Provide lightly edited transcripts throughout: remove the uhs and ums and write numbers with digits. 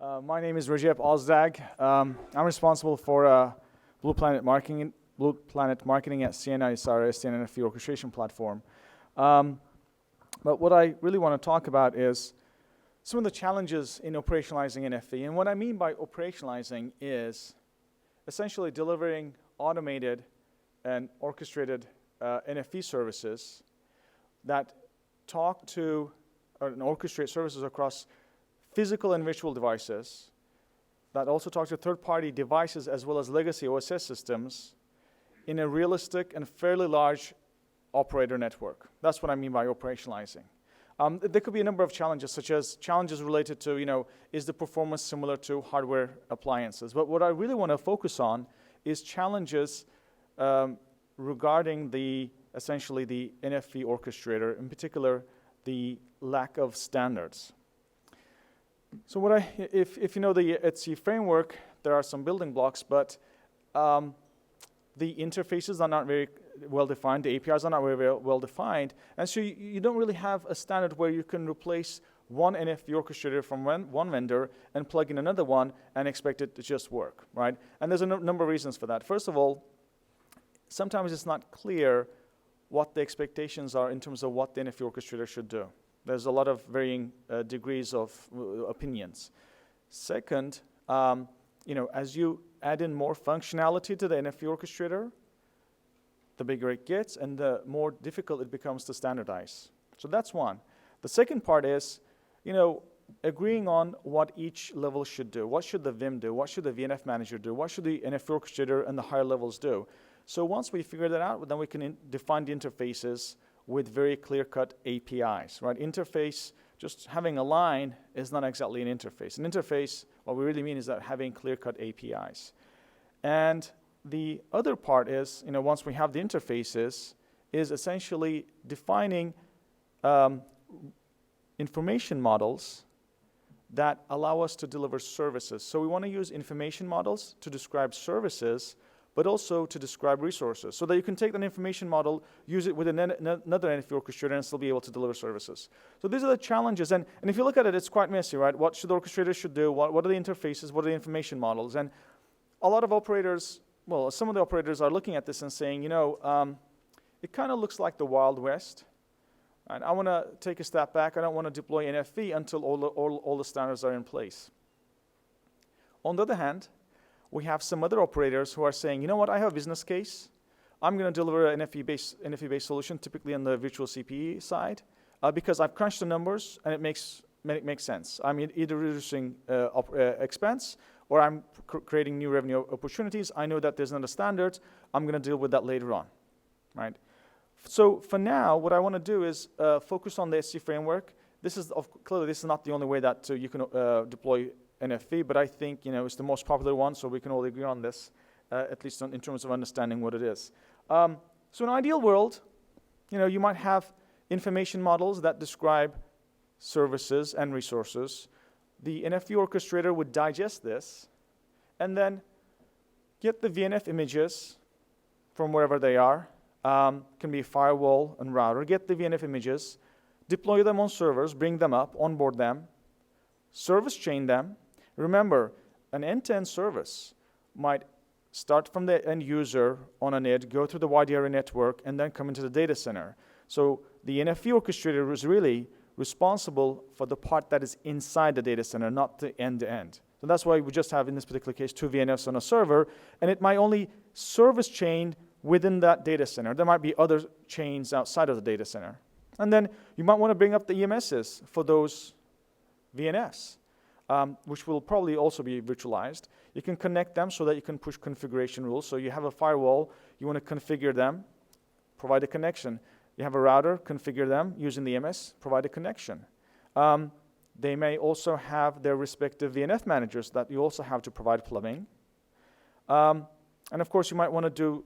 My name is Recep Ozdag. I'm responsible for Blue Planet Marketing at Ciena. It's our SDN and NFV orchestration platform. But what I really want to talk about is some of the challenges in operationalizing NFV. And what I mean by operationalizing is essentially delivering automated and orchestrated NFV services that talk to and orchestrate services across physical and virtual devices that also talk to third-party devices as well as legacy OSS systems in a realistic and fairly large operator network. That's what I mean by operationalizing. There could be a number of challenges, such as challenges related to, is the performance similar to hardware appliances? But what I really want to focus on is challenges regarding essentially the NFV orchestrator, in particular, the lack of standards. So if you know the ETSI framework, there are some building blocks, but the interfaces are not very well defined, the APIs are not very well defined, and so you don't really have a standard where you can replace one NFV orchestrator from one vendor and plug in another one and expect it to just work, right? And there's a number of reasons for that. First of all, sometimes it's not clear what the expectations are in terms of what the NFV orchestrator should do. There's a lot of varying degrees of opinions. Second, as you add in more functionality to the NFV orchestrator, the bigger it gets and the more difficult it becomes to standardize. So that's one. The second part is, agreeing on what each level should do. What should the VIM do? What should the VNF manager do? What should the NFV orchestrator and the higher levels do? So once we figure that out, then we can define the interfaces with very clear-cut APIs, right? Interface, just having a line is not exactly an interface. An interface, what we really mean is that having clear-cut APIs. And the other part is, once we have the interfaces, is essentially defining information models that allow us to deliver services. So we want to use information models to describe services, but also to describe resources, so that you can take that information model, use it with another NFV orchestrator, and still be able to deliver services. So these are the challenges, and if you look at it, it's quite messy, right? What should the orchestrator should do? What are the interfaces? What are the information models? And a lot of operators, some of the operators are looking at this and saying, it kind of looks like the Wild West. And I want to take a step back. I don't want to deploy NFV until all the standards are in place. On the other hand, we have some other operators who are saying, I have a business case. I'm going to deliver an NFV-based solution, typically on the virtual CPE side, because I've crunched the numbers and it makes sense. I'm either reducing expense or I'm creating new revenue opportunities. I know that there's not a standard. I'm going to deal with that later on, right? So for now, what I want to do is focus on the SC framework. Clearly, this is not the only way that you can deploy NFV, but I think it's the most popular one, so we can all agree on this, at least in terms of understanding what it is. So in an ideal world, you might have information models that describe services and resources. The NFV orchestrator would digest this and then get the VNF images from wherever they are, can be firewall and router, get the VNF images, deploy them on servers, bring them up, onboard them, service chain them. Remember, an end-to-end service might start from the end user on a NID, go through the wide area network, and then come into the data center. So the NFV orchestrator is really responsible for the part that is inside the data center, not the end-to-end. So that's why we just have, in this particular case, 2 VNFs on a server, and it might only service chain within that data center. There might be other chains outside of the data center. And then you might want to bring up the EMSs for those VNFs. Which will probably also be virtualized. You can connect them so that you can push configuration rules. So you have a firewall, you want to configure them, provide a connection. You have a router, configure them using the EMS, provide a connection. They may also have their respective VNF managers that you also have to provide plumbing. And of course, you might want to do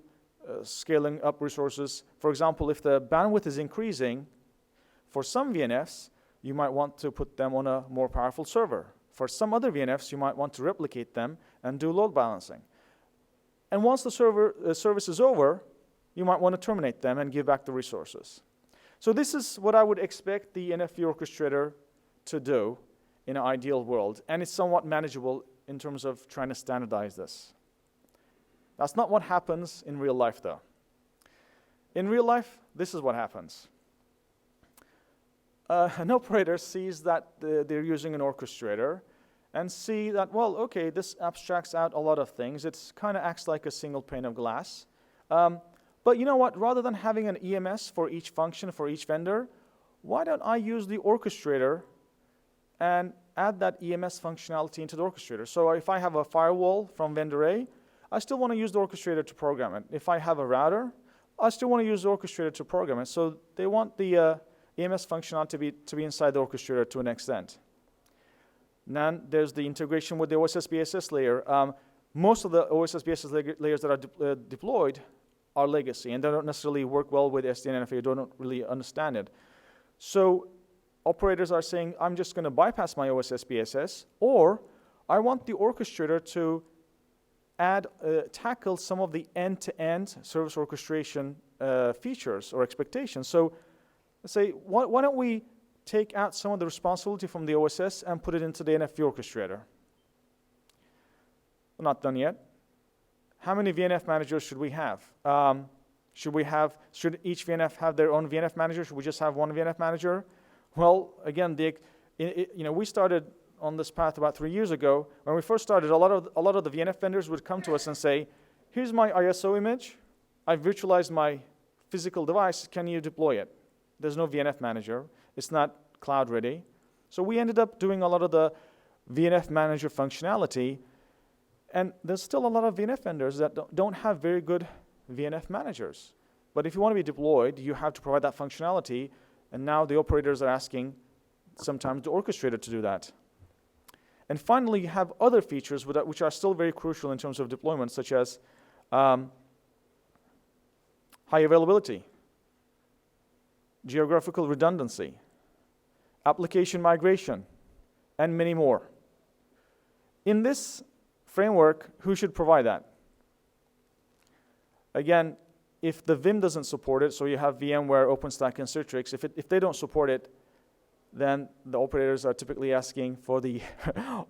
scaling up resources. For example, if the bandwidth is increasing, for some VNFs, you might want to put them on a more powerful server. For some other VNFs, you might want to replicate them and do load balancing. And once the service is over, you might want to terminate them and give back the resources. So this is what I would expect the NFV orchestrator to do in an ideal world, and it's somewhat manageable in terms of trying to standardize this. That's not what happens in real life, though. In real life, this is what happens. An operator sees that they're using an orchestrator and see that, well, okay, this abstracts out a lot of things. It kind of acts like a single pane of glass. But you know what? Rather than having an EMS for each function, for each vendor, why don't I use the orchestrator and add that EMS functionality into the orchestrator? So if I have a firewall from vendor A, I still want to use the orchestrator to program it. If I have a router, I still want to use the orchestrator to program it. So they want the EMS functionality to be inside the orchestrator to an extent. Then there's the integration with the OSS/BSS layer. Most of the OSS/BSS layers that are deployed are legacy, and they don't necessarily work well with SDN and NFVO. Don't really understand it. So operators are saying, I'm just going to bypass my OSS/BSS, or I want the orchestrator to tackle some of the end-to-end service orchestration features or expectations. So let's say, why don't we take out some of the responsibility from the OSS and put it into the NFV orchestrator? We're not done yet. How many VNF managers should we have? Should each VNF have their own VNF manager? Should we just have one VNF manager? Well, again, we started on this path about 3 years ago. When we first started, a lot of the VNF vendors would come to us and say, here's my ISO image. I've virtualized my physical device. Can you deploy it? There's no VNF manager. It's not cloud ready. So we ended up doing a lot of the VNF manager functionality. And there's still a lot of VNF vendors that don't have very good VNF managers. But if you want to be deployed, you have to provide that functionality. And now the operators are asking sometimes the orchestrator to do that. And finally, you have other features which are still very crucial in terms of deployment, such as high availability, geographical redundancy, application migration, and many more. In this framework, who should provide that? Again, if the Vim doesn't support it, so you have VMware, OpenStack, and Citrix, if they don't support it, then the operators are typically asking for the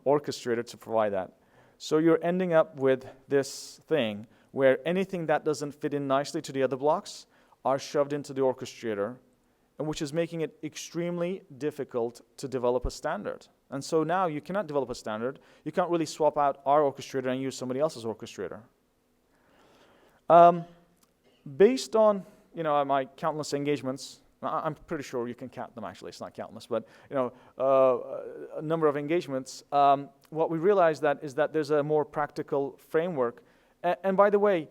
orchestrator to provide that. So you're ending up with this thing where anything that doesn't fit in nicely to the other blocks are shoved into the orchestrator, and which is making it extremely difficult to develop a standard. And so now you cannot develop a standard. You can't really swap out our orchestrator and use somebody else's orchestrator. Based on my countless engagements, I'm pretty sure you can count them actually, it's not countless, but a number of engagements, what we realized is that there's a more practical framework. And by the way,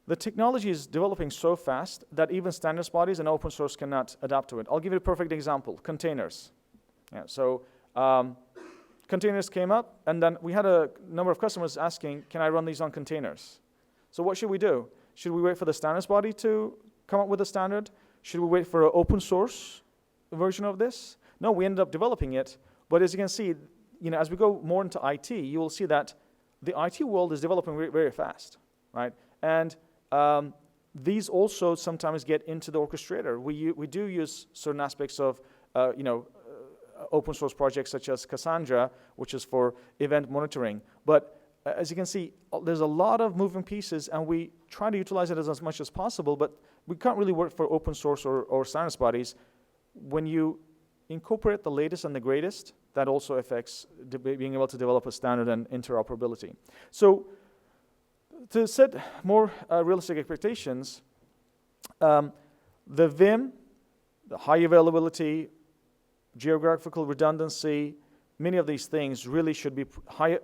the technology is developing so fast that even standards bodies and open source cannot adapt to it. I'll give you a perfect example, containers. Containers came up, and then we had a number of customers asking, can I run these on containers? So what should we do? Should we wait for the standards body to come up with a standard? Should we wait for an open source version of this? No, we ended up developing it. But as you can see, as we go more into IT, you will see that the IT world is developing very, very fast, right? And these also sometimes get into the orchestrator. We do use certain aspects of, open source projects such as Cassandra, which is for event monitoring. But as you can see, there's a lot of moving pieces, and we try to utilize it as much as possible, but we can't really work for open source or standards bodies. When you incorporate the latest and the greatest, that also affects being able to develop a standard and interoperability. So to set more realistic expectations, the Vim, the high availability, geographical redundancy, many of these things really should be high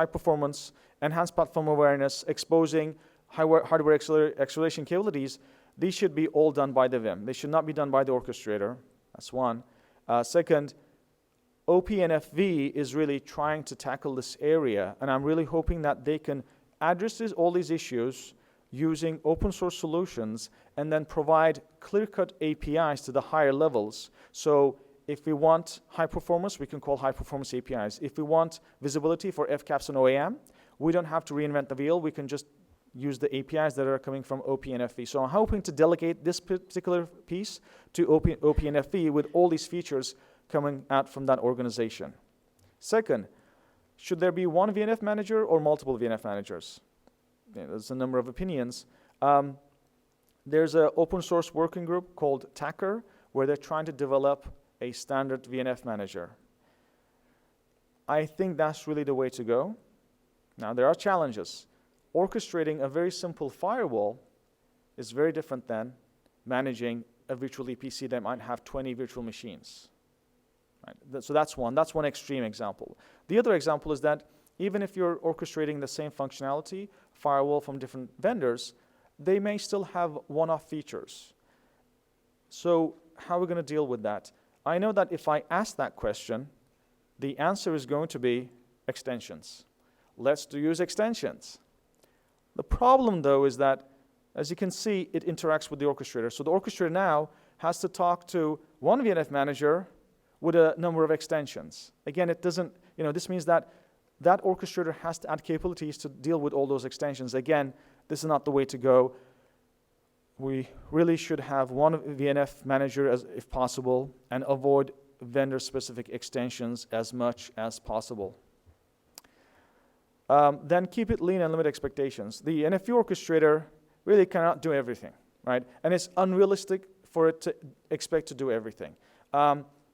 performance, enhanced platform awareness, exposing hardware acceleration capabilities. These should be all done by the Vim. They should not be done by the orchestrator. That's one. Second, OPNFV is really trying to tackle this area, and I'm really hoping that they can address all these issues using open source solutions and then provide clear-cut APIs to the higher levels. So if we want high performance, we can call high performance APIs. If we want visibility for FCAPS and OAM, we don't have to reinvent the wheel. We can just use the APIs that are coming from OPNFV. So I'm hoping to delegate this particular piece to OPNFV with all these features coming out from that organization. Second, should there be one VNF manager or multiple VNF managers? There's a number of opinions. There's an open source working group called TACR where they're trying to develop a standard VNF manager. I think that's really the way to go. Now, there are challenges. Orchestrating a very simple firewall is very different than managing a virtual EPC that might have 20 virtual machines. Right? So that's one extreme example. The other example is that even if you're orchestrating the same functionality, firewall from different vendors, they may still have one-off features. So how are we going to deal with that? I know that if I ask that question, the answer is going to be extensions. Let's use extensions. The problem, though, is that, as you can see, it interacts with the orchestrator. So the orchestrator now has to talk to one VNF manager with a number of extensions. Again, it doesn't, this means that that orchestrator has to add capabilities to deal with all those extensions. Again, this is not the way to go. We really should have one VNF manager if possible and avoid vendor-specific extensions as much as possible. Then keep it lean and limit expectations. The NFV orchestrator really cannot do everything, right? And it's unrealistic for it to expect to do everything.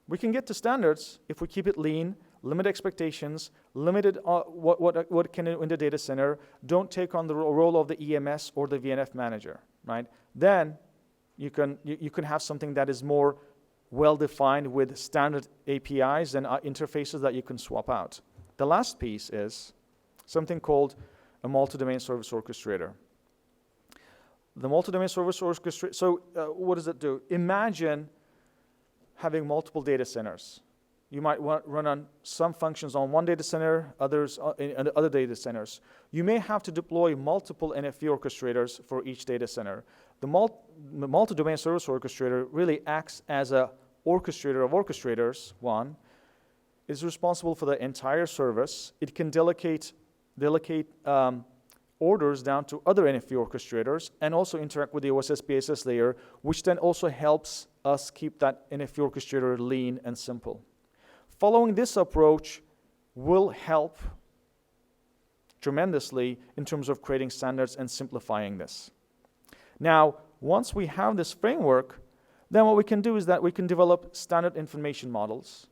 We can get to standards if we keep it lean, limit expectations, limited what can do in the data center, don't take on the role of the EMS or the VNF manager, right? Then you can have something that is more well-defined with standard APIs and interfaces that you can swap out. The last piece is something called a multi-domain service orchestrator. The multi-domain service orchestrator, so what does it do? Imagine having multiple data centers. You might run on some functions on one data center, others in other data centers. You may have to deploy multiple NFV orchestrators for each data center. The multi-domain service orchestrator really acts as an orchestrator of orchestrators. One is responsible for the entire service. It can delegate orders down to other NFV orchestrators and also interact with the OSS BSS layer, which then also helps us keep that NFV orchestrator lean and simple. Following this approach will help tremendously in terms of creating standards and simplifying this. Now, once we have this framework, then what we can do is that we can develop standard information models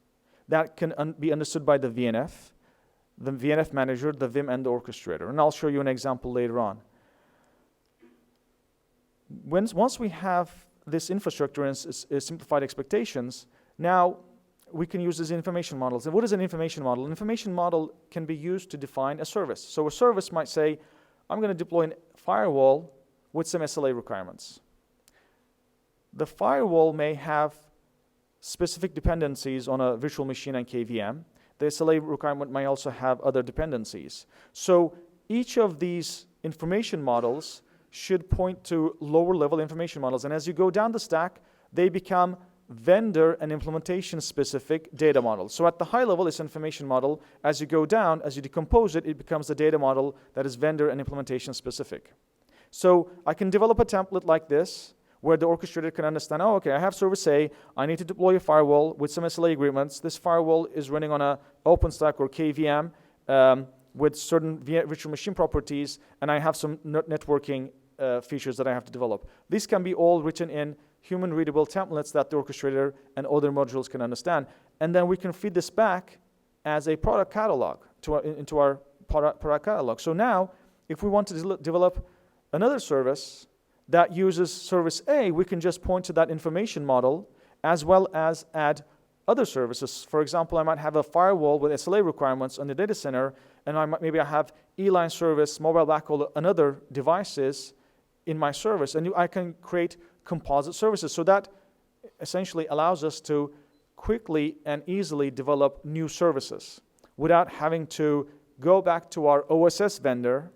that can be understood by the VNF manager, the VIM, and the orchestrator. And I'll show you an example later on. Once we have this infrastructure and simplified expectations, now we can use these information models. And what is an information model? An information model can be used to define a service. So a service might say, I'm going to deploy a firewall with some SLA requirements. The firewall may have specific dependencies on a virtual machine and KVM. The SLA requirement may also have other dependencies. So each of these information models should point to lower level information models. And as you go down the stack, they become vendor and implementation specific data models. So at the high level, it's information model. As you go down, as you decompose it, it becomes a data model that is vendor and implementation specific. So I can develop a template like this where the orchestrator can understand, oh, okay, I have service A, I need to deploy a firewall with some SLA agreements. This firewall is running on an OpenStack or KVM with certain virtual machine properties, and I have some networking features that I have to develop. These can be all written in human-readable templates that the orchestrator and other modules can understand. And then we can feed this back as a product catalog into our product catalog. So now, if we want to develop another service that uses service A, we can just point to that information model as well as add other services. For example, I might have a firewall with SLA requirements on the data center, and maybe I have E-line service, mobile backhaul, and other devices in my service. And I can create composite services. So that essentially allows us to quickly and easily develop new services without having to go back to our OSS vendor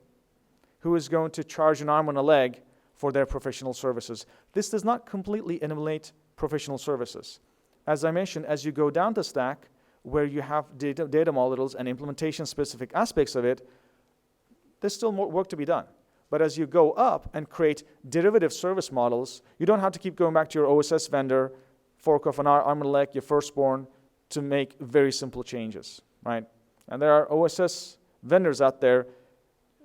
who is going to charge an arm and a leg for their professional services. This does not completely eliminate professional services. As I mentioned, as you go down the stack, where you have data models and implementation-specific aspects of it, there's still more work to be done. But as you go up and create derivative service models, you don't have to keep going back to your OSS vendor, fork off an arm and a leg, your firstborn, to make very simple changes. right? And there are OSS vendors out there,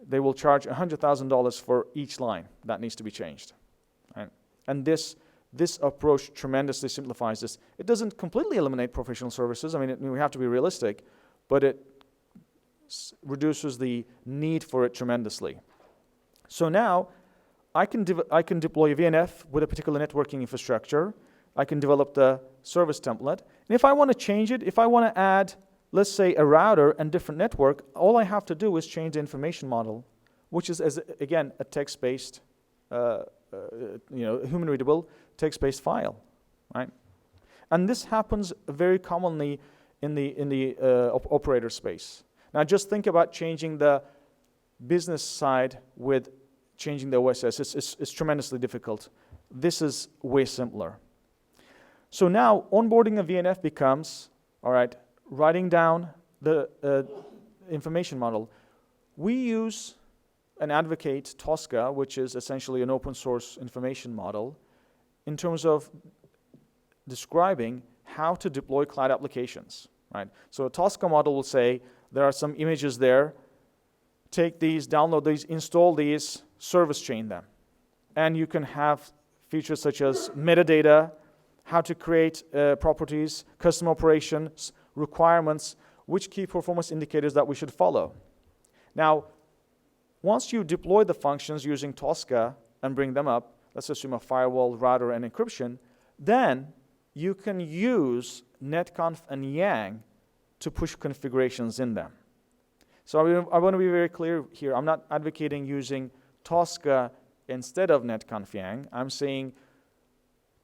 they will charge $100,000 for each line that needs to be changed, right? And this approach tremendously simplifies this. It doesn't completely eliminate professional services. I mean, we have to be realistic, but it reduces the need for it tremendously. So now, I can deploy a VNF with a particular networking infrastructure. I can develop the service template. And if I want to change it, if I want to add, let's say, a router and different network, all I have to do is change the information model, which is, again, a text-based, human-readable text-based file, right? And this happens very commonly in the operator space. Now, just think about changing the business side with changing the OSS. It's tremendously difficult. This is way simpler. So now, onboarding a VNF becomes, all right, writing down the information model. We use and advocate Tosca, which is essentially an open source information model, in terms of describing how to deploy cloud applications, right? So a Tosca model will say, there are some images there, take these, download these, install these, service chain them. And you can have features such as metadata, how to create properties, custom operations, requirements, which key performance indicators that we should follow. Now, once you deploy the functions using Tosca and bring them up, let's assume a firewall, router, and encryption, then you can use netconf and yang to push configurations in them. So I want to be very clear here. I'm not advocating using Tosca instead of netconf yang. I'm saying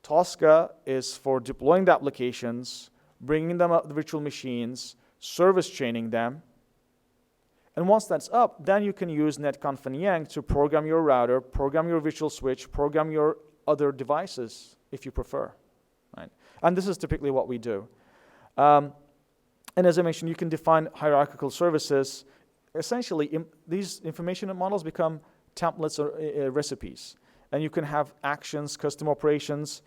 Tosca is for deploying the applications, bringing them up the virtual machines, service chaining them. And once that's up, then you can use netconf and yang to program your router, program your virtual switch, program your other devices if you prefer, right? And this is typically what we do. And as I mentioned, you can define hierarchical services. Essentially, these information models become templates or recipes. And you can have actions, custom operations,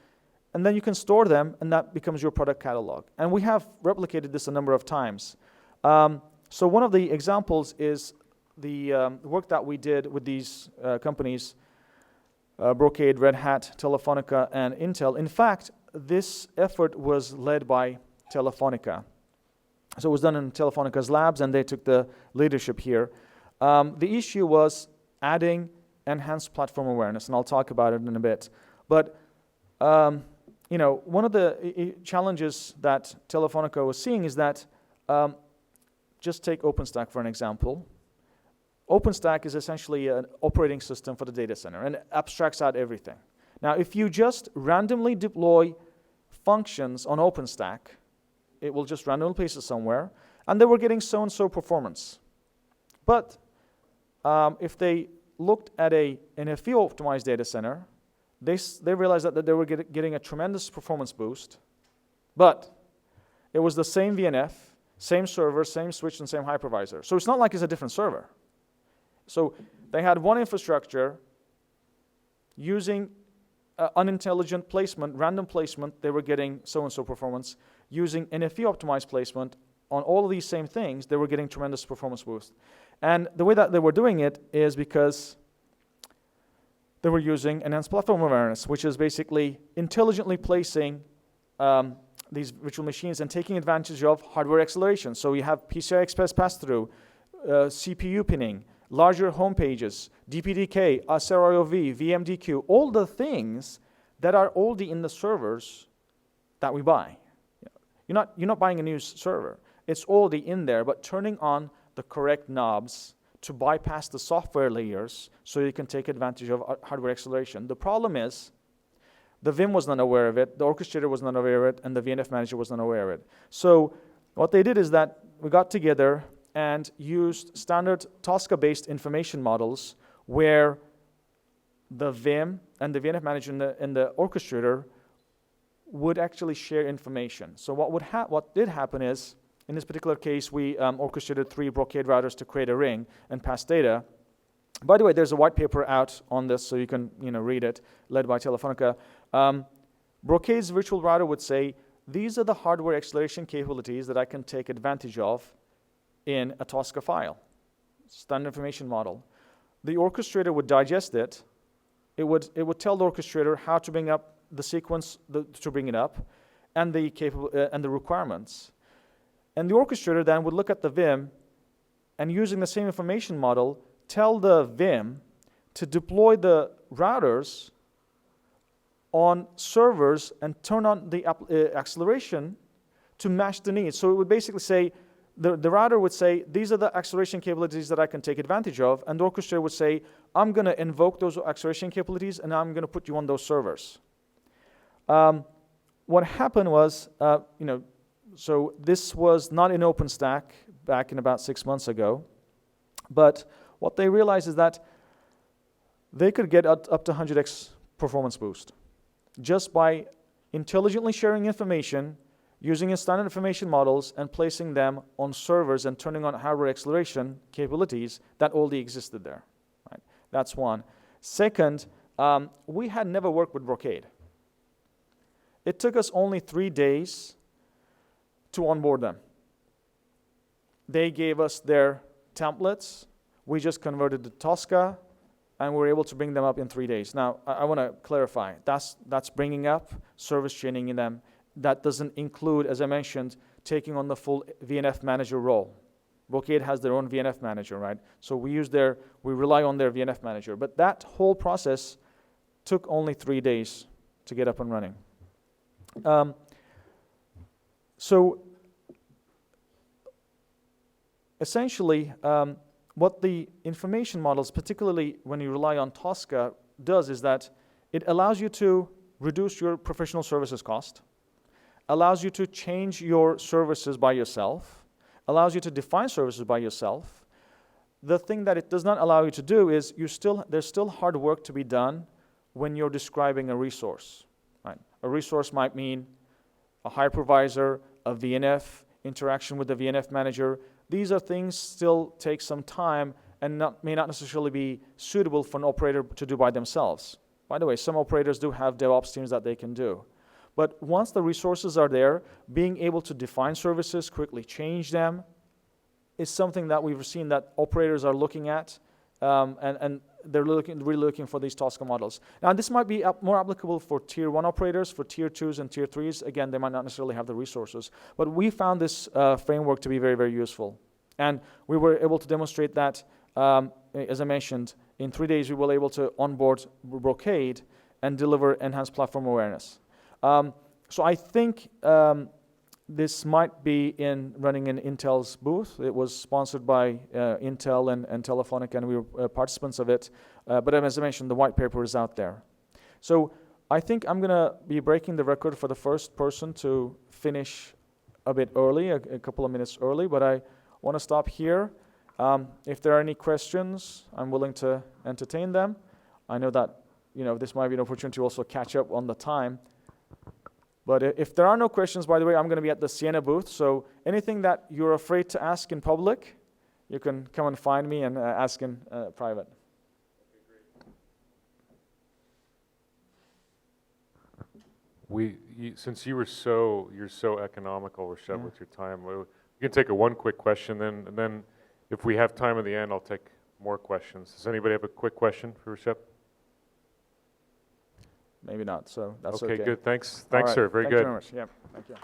and then you can store them, and that becomes your product catalog. And we have replicated this a number of times. So one of the examples is the work that we did with these companies, Brocade, Red Hat, Telefonica, and Intel. In fact, this effort was led by Telefonica. So it was done in Telefonica's labs, and they took the leadership here. The issue was adding enhanced platform awareness, and I'll talk about it in a bit. But one of the challenges that Telefonica was seeing is that, just take OpenStack for an example. OpenStack is essentially an operating system for the data center, and it abstracts out everything. Now, if you just randomly deploy functions on OpenStack, it will just randomly place it somewhere, and they were getting so-and-so performance. But if they looked at a NFVO optimized data center, they realized that they were getting a tremendous performance boost, but it was the same VNF, same server, same switch, and same hypervisor. So it's not like it's a different server. So they had one infrastructure using unintelligent placement, random placement, they were getting so-and-so performance. Using NFV optimized placement on all of these same things, they were getting tremendous performance boost. And the way that they were doing it is because they were using enhanced platform awareness, which is basically intelligently placing these virtual machines and taking advantage of hardware acceleration. So you have PCI Express pass-through, CPU pinning, larger home pages, DPDK, SRIOV, VMDQ, all the things that are already in the servers that we buy. You're not buying a new server. It's already in there, but turning on the correct knobs to bypass the software layers so you can take advantage of hardware acceleration. The problem is the Vim was not aware of it, the orchestrator was not aware of it, and the VNF manager was not aware of it. So what they did is that we got together and used standard Tosca-based information models where the Vim and the VNF manager and the orchestrator would actually share information. So what did happen is, in this particular case, we orchestrated 3 Brocade routers to create a ring and pass data. By the way, there's a white paper out on this, so you can read it, led by Telefonica. Brocade's virtual router would say, these are the hardware acceleration capabilities that I can take advantage of in a Tosca file, standard information model. The orchestrator would digest it. It would tell the orchestrator how to bring up the sequence to bring it up, and the requirements. And the orchestrator then would look at the Vim, and using the same information model, tell the Vim to deploy the routers on servers and turn on the acceleration to match the needs. So it would basically say, the router would say, these are the acceleration capabilities that I can take advantage of, and the orchestrator would say, I'm going to invoke those acceleration capabilities, and I'm going to put you on those servers. What happened was, so this was not in OpenStack back in about 6 months ago, but what they realized is that they could get up to 100x performance boost just by intelligently sharing information, using standard information models, and placing them on servers and turning on hardware acceleration capabilities that already existed there. Right? That's one. Second, we had never worked with Brocade. It took us only 3 days to onboard them. They gave us their templates. We just converted to Tosca, and we were able to bring them up in 3 days. Now, I want to clarify. That's bringing up, service chaining in them. That doesn't include, as I mentioned, taking on the full VNF manager role. Brocade has their own VNF manager, right? So we rely on their VNF manager. But that whole process took only 3 days to get up and running. So essentially, what the information models, particularly when you rely on Tosca, does is that it allows you to reduce your professional services cost, allows you to change your services by yourself, allows you to define services by yourself. The thing that it does not allow you to do is there's still hard work to be done when you're describing a resource. Right? A resource might mean a hypervisor, a VNF, interaction with the VNF manager. These are things still take some time and may not necessarily be suitable for an operator to do by themselves. By the way, some operators do have DevOps teams that they can do. But once the resources are there, being able to define services, quickly change them, is something that we've seen that operators are looking at, and they're really looking for these Tosca models. Now, this might be more applicable for Tier 1 operators. For Tier 2s and Tier 3s, again, they might not necessarily have the resources. But we found this framework to be very, very useful. And we were able to demonstrate that, as I mentioned, in 3 days we were able to onboard Brocade and deliver enhanced platform awareness. So I think this might be running in Intel's booth. It was sponsored by Intel and Telefonica, and we were participants of it. But as I mentioned, the white paper is out there. So I think I'm going to be breaking the record for the first person to finish a bit early, a couple of minutes early, but I want to stop here. If there are any questions, I'm willing to entertain them. I know that this might be an opportunity to also catch up on the time. But if there are no questions, by the way, I'm going to be at the Ciena booth. So anything that you're afraid to ask in public, you can come and find me and ask in private. Since you're so economical, Recep, with your time, we can take one quick question, and then if we have time at the end, I'll take more questions. Does anybody have a quick question for Recep? Maybe not, so that's okay. Okay, good. Thanks, right. Sir. Very good. Thank you very much. Yeah, thank you.